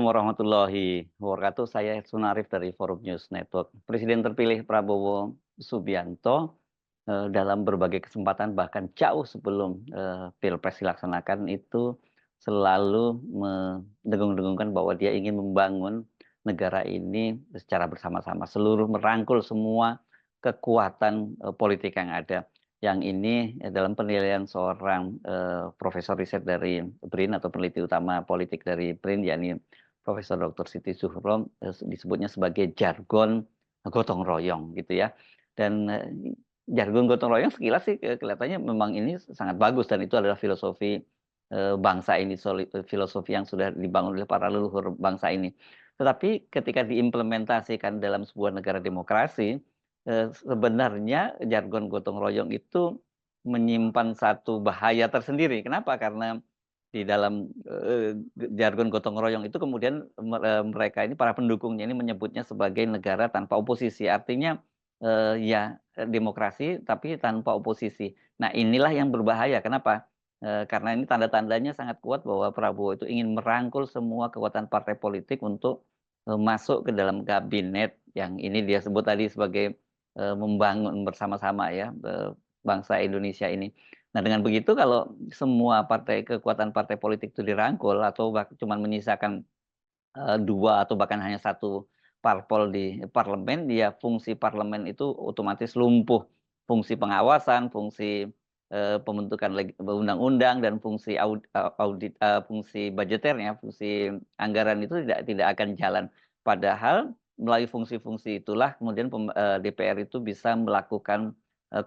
Assalamualaikum warahmatullahi wabarakatuh. Saya Sunarif dari Forum News Network. Presiden terpilih Prabowo Subianto dalam berbagai kesempatan bahkan jauh sebelum Pilpres dilaksanakan itu selalu mendengung-dengungkan bahwa dia ingin membangun negara ini secara bersama-sama, seluruh merangkul semua kekuatan politik yang ada. Yang ini dalam penilaian seorang profesor riset dari BRIN atau peneliti utama politik dari BRIN, yakni Profesor Dr. Siti Zuhro, disebutnya sebagai jargon gotong royong gitu ya. Dan jargon gotong royong sekilas sih kelihatannya memang ini sangat bagus dan itu adalah filosofi bangsa ini, filosofi yang sudah dibangun oleh para leluhur bangsa ini. Tetapi ketika diimplementasikan dalam sebuah negara demokrasi, sebenarnya jargon gotong royong itu menyimpan satu bahaya tersendiri. Kenapa? Karena di dalam jargon gotong royong itu kemudian mereka ini, para pendukungnya ini menyebutnya sebagai negara tanpa oposisi. Artinya ya demokrasi tapi tanpa oposisi. Nah inilah yang berbahaya. Kenapa? Karena ini tanda-tandanya sangat kuat bahwa Prabowo itu ingin merangkul semua kekuatan partai politik untuk masuk ke dalam kabinet yang ini dia sebut tadi sebagai membangun bersama-sama ya bangsa Indonesia ini. Nah dengan begitu kalau semua kekuatan partai politik itu dirangkul atau cuman menyisakan 2 atau bahkan hanya satu parpol di parlemen, ya fungsi parlemen itu otomatis lumpuh. Fungsi pengawasan, fungsi pembentukan undang-undang dan fungsi audit, fungsi budgeternya, fungsi anggaran itu tidak akan jalan. Padahal melalui fungsi-fungsi itulah kemudian DPR itu bisa melakukan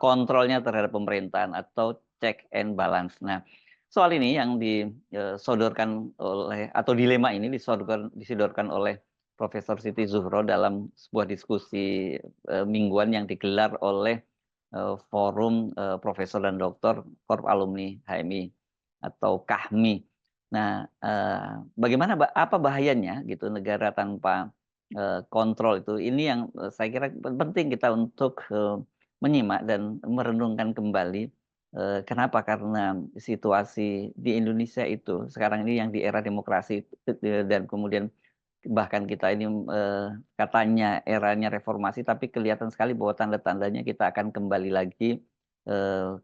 kontrolnya terhadap pemerintahan atau check and balance. Nah, soal ini yang disodorkan oleh atau dilema ini disodorkan oleh Profesor Siti Zuhro dalam sebuah diskusi mingguan yang digelar oleh Forum Profesor dan Doktor Korp Alumni HMI atau KAHMI. Nah, bagaimana apa bahayanya gitu negara tanpa kontrol itu? Ini yang saya kira penting kita untuk menyimak dan merenungkan kembali. Kenapa? Karena situasi di Indonesia itu sekarang ini yang di era demokrasi dan kemudian bahkan kita ini katanya eranya reformasi, tapi kelihatan sekali bahwa tanda-tandanya kita akan kembali lagi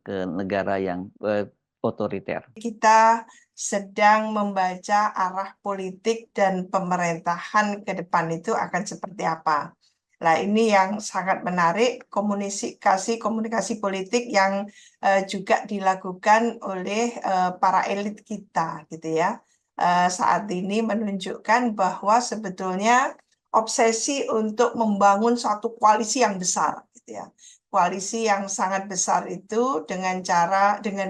ke negara yang otoriter. Kita sedang membaca arah politik dan pemerintahan ke depan itu akan seperti apa. Nah, ini yang sangat menarik, komunikasi politik yang juga dilakukan oleh para elit kita, gitu ya. Saat ini menunjukkan bahwa sebetulnya obsesi untuk membangun suatu koalisi yang besar, gitu ya. Koalisi yang sangat besar itu dengan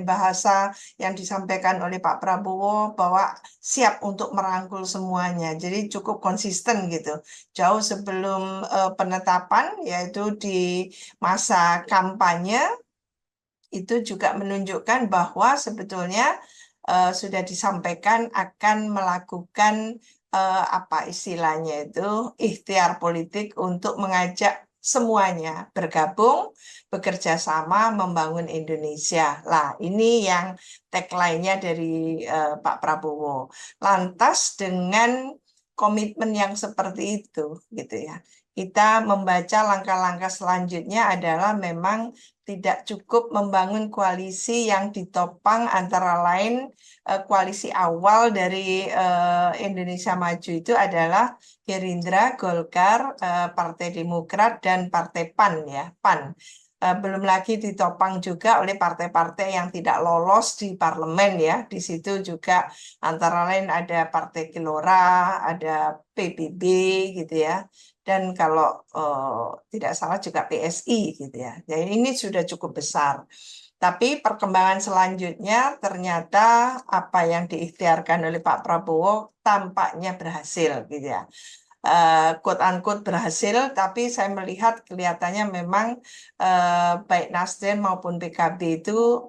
bahasa yang disampaikan oleh Pak Prabowo bahwa siap untuk merangkul semuanya. Jadi cukup konsisten gitu. Jauh sebelum penetapan, yaitu di masa kampanye, itu juga menunjukkan bahwa sebetulnya sudah disampaikan akan melakukan apa istilahnya itu ikhtiar politik untuk mengajak semuanya bergabung, bekerja sama, membangun Indonesia. Lah, ini yang tagline-nya dari Pak Prabowo. Lantas dengan komitmen yang seperti itu, gitu ya. Kita membaca langkah-langkah selanjutnya adalah memang tidak cukup membangun koalisi yang ditopang antara lain koalisi awal dari Indonesia Maju itu adalah Gerindra, Golkar, Partai Demokrat, dan Partai PAN ya, PAN. Belum lagi ditopang juga oleh partai-partai yang tidak lolos di parlemen ya. Di situ juga antara lain ada Partai Gelora, ada PBB gitu ya. Dan kalau tidak salah juga PSI gitu ya. Jadi ini sudah cukup besar. Tapi perkembangan selanjutnya ternyata apa yang diikhtiarkan oleh Pak Prabowo tampaknya berhasil gitu ya. Quote unquote berhasil, tapi saya melihat kelihatannya memang baik Nasdem maupun PKB itu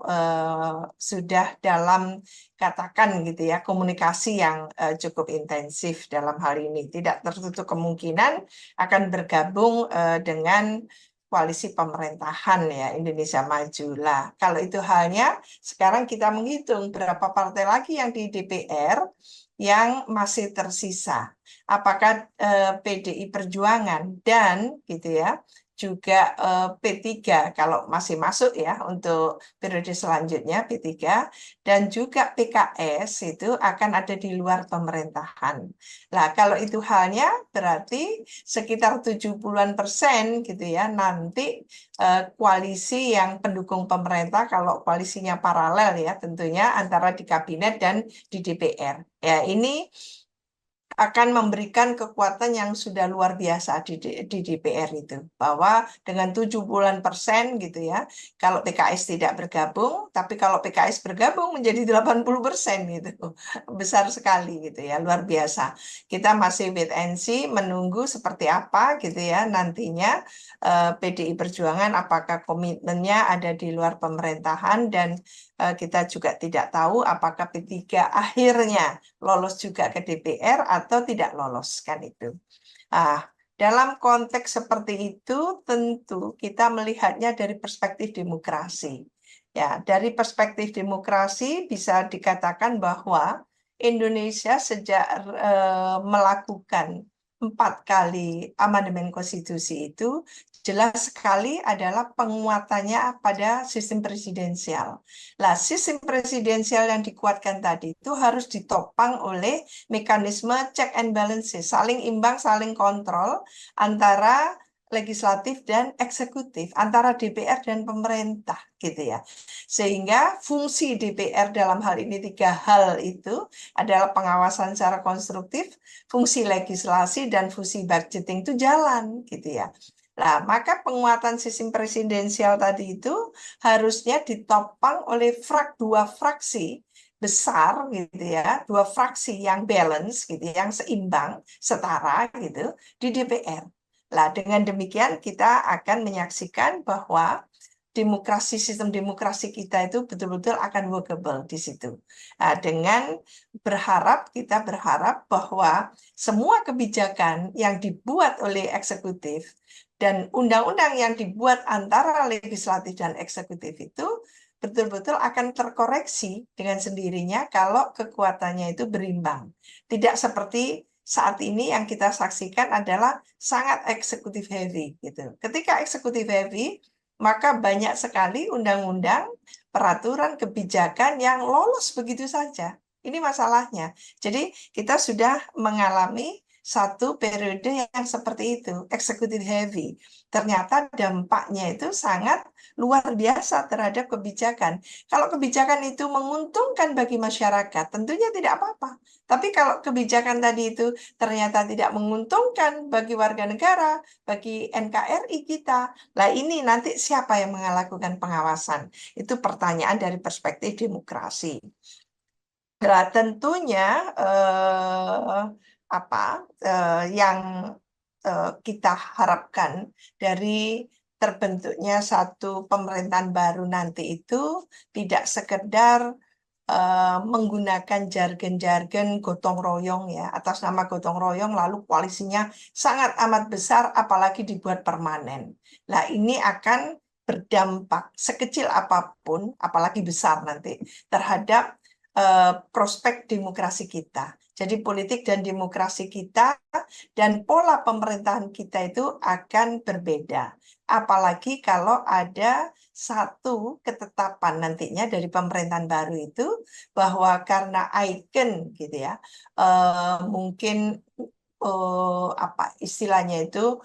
sudah dalam katakan gitu ya komunikasi yang cukup intensif dalam hal ini. Tidak tertutup kemungkinan akan bergabung dengan koalisi pemerintahan ya Indonesia Maju lah. Kalau itu halnya, sekarang kita menghitung berapa partai lagi yang di DPR yang masih tersisa. Apakah PDI Perjuangan dan gitu ya, juga P3 kalau masih masuk ya untuk periode selanjutnya P3 dan juga PKS itu akan ada di luar pemerintahan. Nah, kalau itu halnya berarti sekitar 70-an% gitu ya nanti koalisi yang pendukung pemerintah kalau koalisinya paralel ya tentunya antara di kabinet dan di DPR. Ya, ini akan memberikan kekuatan yang sudah luar biasa di DPR itu. Bahwa dengan 70-an% gitu ya, kalau PKS tidak bergabung, tapi kalau PKS bergabung menjadi 80% gitu. Besar sekali gitu ya, luar biasa. Kita masih wait and see, menunggu seperti apa gitu ya nantinya PDI Perjuangan apakah komitmennya ada di luar pemerintahan dan kita juga tidak tahu apakah P3 akhirnya lolos juga ke DPR atau tidak lolos kan itu. Dalam konteks seperti itu tentu kita melihatnya dari perspektif demokrasi. Ya, dari perspektif demokrasi bisa dikatakan bahwa Indonesia sejak melakukan 4 kali amandemen konstitusi itu jelas sekali adalah penguatannya pada sistem presidensial. Nah, sistem presidensial yang dikuatkan tadi itu harus ditopang oleh mekanisme check and balances, saling imbang, saling kontrol antara legislatif dan eksekutif, antara DPR dan pemerintah gitu ya. Sehingga fungsi DPR dalam hal ini 3 hal itu adalah pengawasan secara konstruktif, fungsi legislasi dan fungsi budgeting itu jalan gitu ya. Nah, maka penguatan sistem presidensial tadi itu harusnya ditopang oleh 2 fraksi besar gitu ya, 2 fraksi yang balance gitu, yang seimbang, setara gitu di DPR. Nah, dengan demikian kita akan menyaksikan bahwa sistem demokrasi kita itu betul-betul akan workable di situ. Nah, dengan kita berharap bahwa semua kebijakan yang dibuat oleh eksekutif dan undang-undang yang dibuat antara legislatif dan eksekutif itu betul-betul akan terkoreksi dengan sendirinya kalau kekuatannya itu berimbang. Tidak seperti saat ini yang kita saksikan adalah sangat eksekutif heavy gitu. Ketika eksekutif heavy, maka banyak sekali undang-undang, peraturan, kebijakan yang lolos begitu saja. Ini masalahnya. Jadi kita sudah mengalami satu periode yang seperti itu, executive heavy. Ternyata dampaknya itu sangat luar biasa terhadap kebijakan. Kalau kebijakan itu menguntungkan bagi masyarakat, tentunya tidak apa-apa. Tapi kalau kebijakan tadi itu ternyata tidak menguntungkan bagi warga negara, bagi NKRI kita, lah ini nanti siapa yang melakukan pengawasan? Itu pertanyaan dari perspektif demokrasi. Nah, tentunya yang kita harapkan dari terbentuknya satu pemerintahan baru nanti itu tidak sekedar menggunakan jargon-jargon gotong royong ya, atas nama gotong royong lalu koalisinya sangat amat besar apalagi dibuat permanen. Nah, ini akan berdampak sekecil apapun, apalagi besar nanti terhadap prospek demokrasi kita. Jadi politik dan demokrasi kita dan pola pemerintahan kita itu akan berbeda. Apalagi kalau ada satu ketetapan nantinya dari pemerintahan baru itu bahwa karena ikon gitu ya, mungkin istilahnya itu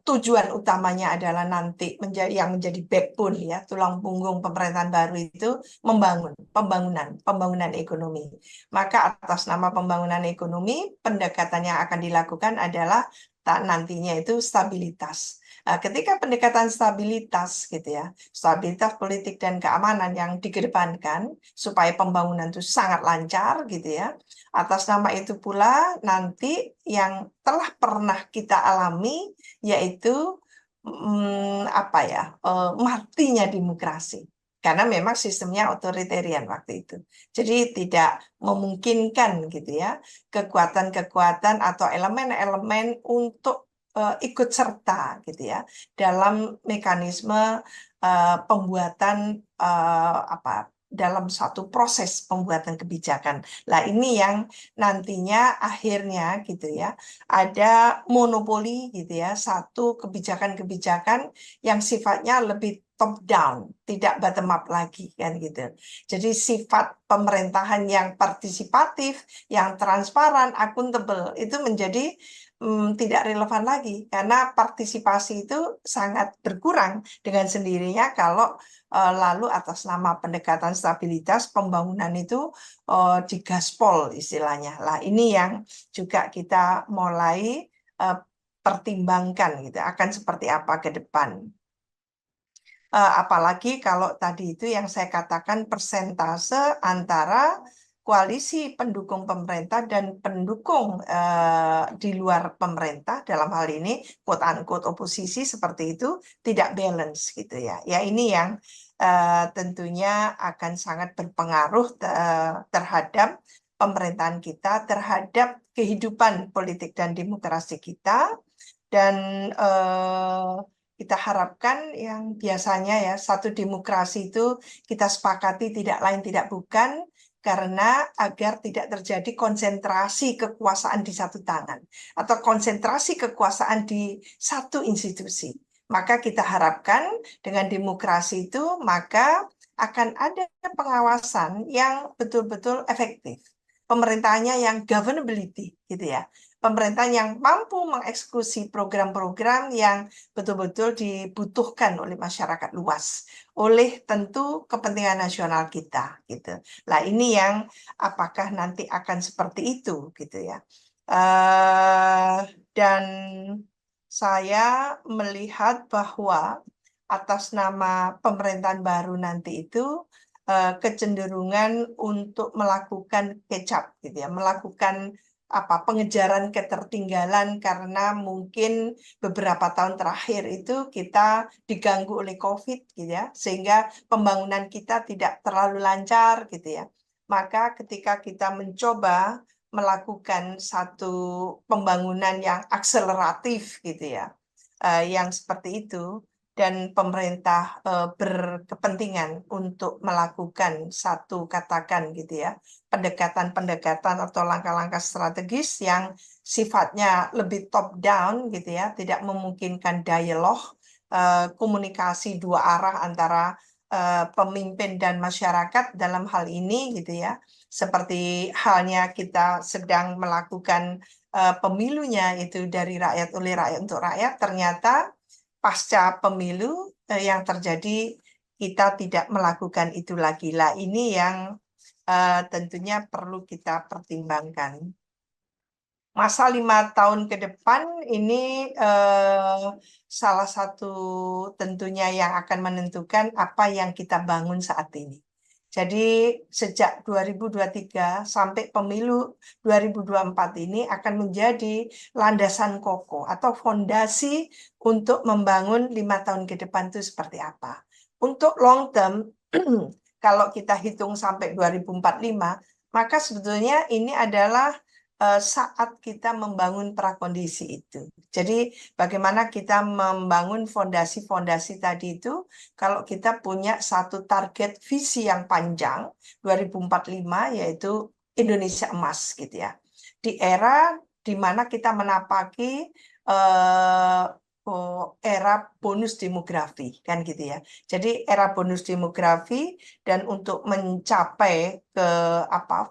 tujuan utamanya adalah nanti menjadi backbone ya, tulang punggung pemerintahan baru itu pembangunan ekonomi. Maka atas nama pembangunan ekonomi, pendekatan yang akan dilakukan adalah nantinya itu stabilitas. Ketika pendekatan stabilitas gitu ya, stabilitas politik dan keamanan yang dikedepankan supaya pembangunan itu sangat lancar gitu ya. Atas nama itu pula nanti yang telah pernah kita alami yaitu matinya demokrasi. Karena memang sistemnya otoritarian waktu itu. Jadi tidak memungkinkan gitu ya kekuatan-kekuatan atau elemen-elemen untuk ikut serta gitu ya dalam mekanisme pembuatan dalam satu proses pembuatan kebijakan. Lah ini yang nantinya akhirnya gitu ya, ada monopoli gitu ya, satu kebijakan-kebijakan yang sifatnya lebih top down, tidak bottom up lagi kan gitu. Jadi sifat pemerintahan yang partisipatif, yang transparan, akuntabel itu menjadi tidak relevan lagi karena partisipasi itu sangat berkurang dengan sendirinya kalau lalu atas nama pendekatan stabilitas pembangunan itu digaspol istilahnya. Lah ini yang juga kita mulai pertimbangkan gitu akan seperti apa ke depan. Apalagi kalau tadi itu yang saya katakan persentase antara koalisi pendukung pemerintah dan pendukung di luar pemerintah dalam hal ini quote unquote oposisi seperti itu tidak balance gitu ya. Ya ini yang tentunya akan sangat berpengaruh terhadap pemerintahan kita, terhadap kehidupan politik dan demokrasi kita dan kita harapkan yang biasanya ya satu demokrasi itu kita sepakati tidak lain tidak bukan karena agar tidak terjadi konsentrasi kekuasaan di satu tangan atau konsentrasi kekuasaan di satu institusi. Maka kita harapkan dengan demokrasi itu maka akan ada pengawasan yang betul-betul efektif. Pemerintahannya yang governability gitu ya. Pemerintahan yang mampu mengeksekusi program-program yang betul-betul dibutuhkan oleh masyarakat luas, oleh tentu kepentingan nasional kita gitu. Lah ini yang apakah nanti akan seperti itu gitu ya. Dan saya melihat bahwa atas nama pemerintahan baru nanti itu kecenderungan untuk melakukan catch up gitu ya, melakukan pengejaran ketertinggalan karena mungkin beberapa tahun terakhir itu kita diganggu oleh COVID gitu ya, sehingga pembangunan kita tidak terlalu lancar gitu ya. Maka ketika kita mencoba melakukan satu pembangunan yang akseleratif gitu ya, yang seperti itu, dan pemerintah berkepentingan untuk melakukan satu katakan gitu ya pendekatan-pendekatan atau langkah-langkah strategis yang sifatnya lebih top down gitu ya, tidak memungkinkan dialog komunikasi dua arah antara pemimpin dan masyarakat dalam hal ini gitu ya. Seperti halnya kita sedang melakukan pemilunya itu dari rakyat oleh rakyat untuk rakyat, ternyata pasca pemilu yang terjadi kita tidak melakukan itu lagi lah. Ini yang tentunya perlu kita pertimbangkan. Masa 5 tahun ke depan ini salah satu tentunya yang akan menentukan apa yang kita bangun saat ini. Jadi sejak 2023 sampai pemilu 2024 ini akan menjadi landasan kokoh atau fondasi untuk membangun 5 tahun ke depan itu seperti apa. Untuk long term, kalau kita hitung sampai 2045, maka sebetulnya ini adalah saat kita membangun prakondisi itu. Jadi bagaimana kita membangun fondasi-fondasi tadi itu kalau kita punya satu target visi yang panjang 2045 yaitu Indonesia emas gitu ya. Di era di mana kita menapaki era bonus demografi kan gitu ya. Jadi era bonus demografi dan untuk mencapai ke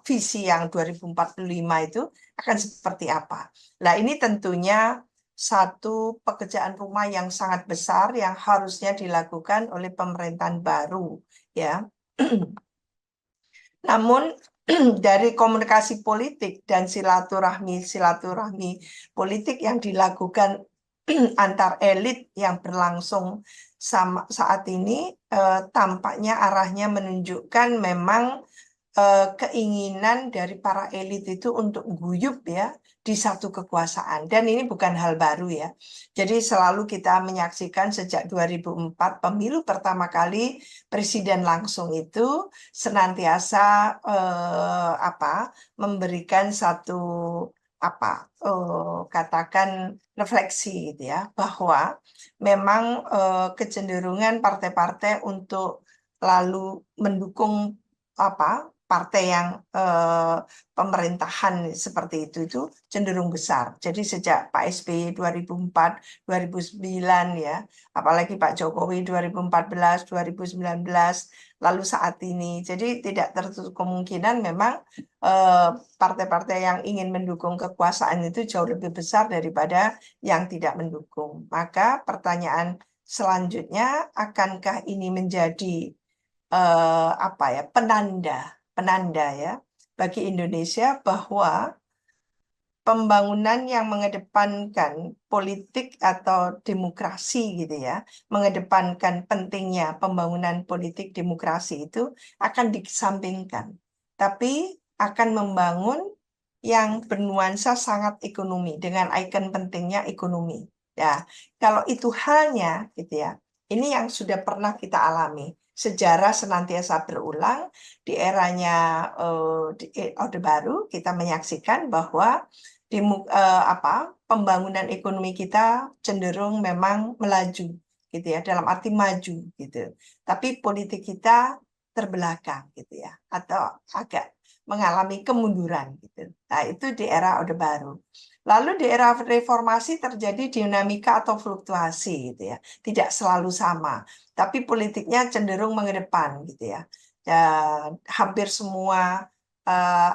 visi yang 2045 itu akan seperti apa. Nah, ini tentunya satu pekerjaan rumah yang sangat besar yang harusnya dilakukan oleh pemerintahan baru ya. Namun dari komunikasi politik dan silaturahmi politik yang dilakukan antar elit yang berlangsung saat ini tampaknya arahnya menunjukkan memang keinginan dari para elit itu untuk guyup ya di satu kekuasaan. Dan ini bukan hal baru ya. Jadi selalu kita menyaksikan sejak 2004 pemilu pertama kali presiden langsung itu senantiasa memberikan satu katakan refleksi gitu ya bahwa memang kecenderungan partai-partai untuk lalu mendukung partai yang pemerintahan seperti itu cenderung besar. Jadi sejak Pak SBY 2004, 2009 ya, apalagi Pak Jokowi 2014, 2019, lalu saat ini. Jadi tidak tertutup kemungkinan memang partai-partai yang ingin mendukung kekuasaan itu jauh lebih besar daripada yang tidak mendukung. Maka pertanyaan selanjutnya, akankah ini menjadi penanda ya bagi Indonesia bahwa pembangunan yang mengedepankan politik atau demokrasi gitu ya, mengedepankan pentingnya pembangunan politik demokrasi itu akan dikesampingkan, tapi akan membangun yang bernuansa sangat ekonomi dengan ikon pentingnya ekonomi. Ya, kalau itu halnya gitu ya, ini yang sudah pernah kita alami. Sejarah senantiasa berulang di eranya Orde Baru, kita menyaksikan bahwa pembangunan ekonomi kita cenderung memang melaju gitu ya, dalam arti maju gitu. Tapi politik kita terbelakang gitu ya, atau agak mengalami kemunduran gitu. Nah, itu di era Orde Baru. Lalu di era reformasi terjadi dinamika atau fluktuasi gitu ya. Tidak selalu sama, tapi politiknya cenderung mengedepan gitu ya. Dan hampir semua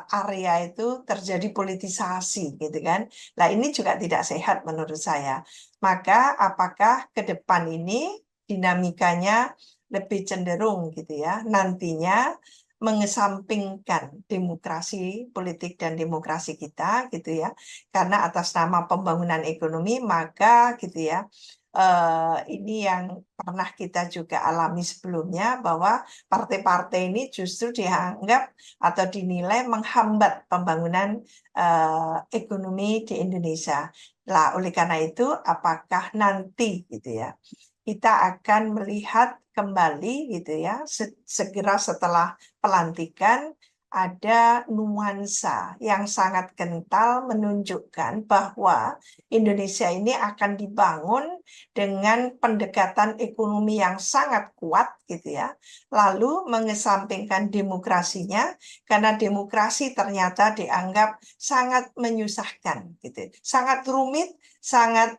area itu terjadi politisasi gitu kan. Nah, ini juga tidak sehat menurut saya. Maka apakah ke depan ini dinamikanya lebih cenderung gitu ya, nantinya mengesampingkan demokrasi politik dan demokrasi kita gitu ya, karena atas nama pembangunan ekonomi, maka gitu ya, ini yang pernah kita juga alami sebelumnya, bahwa partai-partai ini justru dianggap atau dinilai menghambat pembangunan ekonomi di Indonesia. Nah, oleh karena itu, apakah nanti gitu ya kita akan melihat kembali gitu ya, segera setelah pelantikan ada nuansa yang sangat kental menunjukkan bahwa Indonesia ini akan dibangun dengan pendekatan ekonomi yang sangat kuat gitu ya, lalu mengesampingkan demokrasinya, karena demokrasi ternyata dianggap sangat menyusahkan gitu, sangat rumit, sangat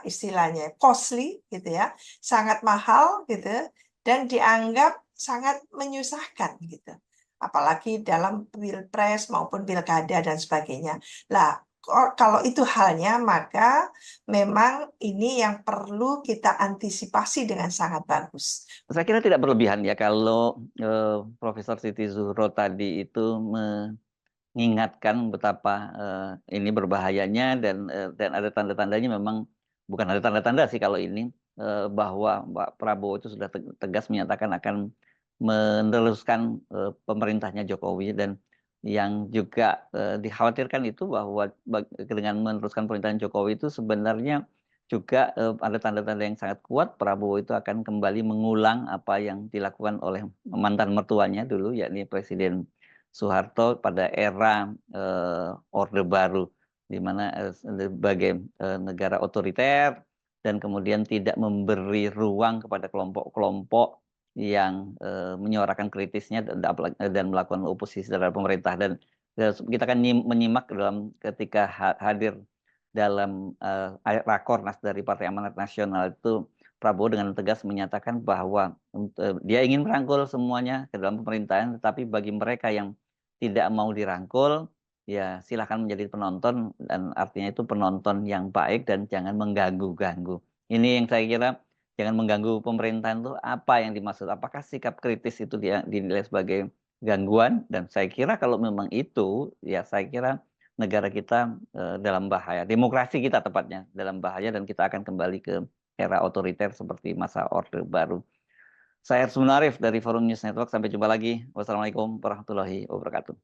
istilahnya costly gitu ya, sangat mahal gitu, dan dianggap sangat menyusahkan gitu, apalagi dalam pilpres maupun pilkada dan sebagainya. Lah, kalau itu halnya, maka memang ini yang perlu kita antisipasi dengan sangat bagus. Saya kira tidak berlebihan ya kalau Profesor Siti Zuhro tadi itu mengingatkan betapa ini berbahayanya dan ada tanda-tandanya, memang bukan ada tanda-tanda sih kalau ini, bahwa Pak Prabowo itu sudah tegas menyatakan akan meneruskan pemerintahnya Jokowi, dan yang juga dikhawatirkan itu bahwa dengan meneruskan pemerintahan Jokowi itu sebenarnya juga ada tanda-tanda yang sangat kuat Prabowo itu akan kembali mengulang apa yang dilakukan oleh mantan mertuanya dulu, yakni Presiden Soeharto pada era Orde Baru, di mana sebagai negara otoriter dan kemudian tidak memberi ruang kepada kelompok-kelompok yang menyuarakan kritisnya dan melakukan oposisi terhadap pemerintah. Dan kita kan menyimak dalam ketika hadir dalam Rakornas dari Partai Amanat Nasional itu, Prabowo dengan tegas menyatakan bahwa dia ingin merangkul semuanya ke dalam pemerintahan, tetapi bagi mereka yang tidak mau dirangkul, ya silahkan menjadi penonton, dan artinya itu penonton yang baik dan jangan mengganggu-ganggu. Ini yang saya kira, jangan mengganggu pemerintahan itu apa yang dimaksud? Apakah sikap kritis itu dinilai sebagai gangguan? Dan saya kira kalau memang itu, ya saya kira negara kita dalam bahaya, demokrasi kita tepatnya dalam bahaya, dan kita akan kembali ke era otoriter seperti masa Orde Baru. Saya Arsul Arif dari Forum News Network. Sampai jumpa lagi. Wassalamualaikum warahmatullahi wabarakatuh.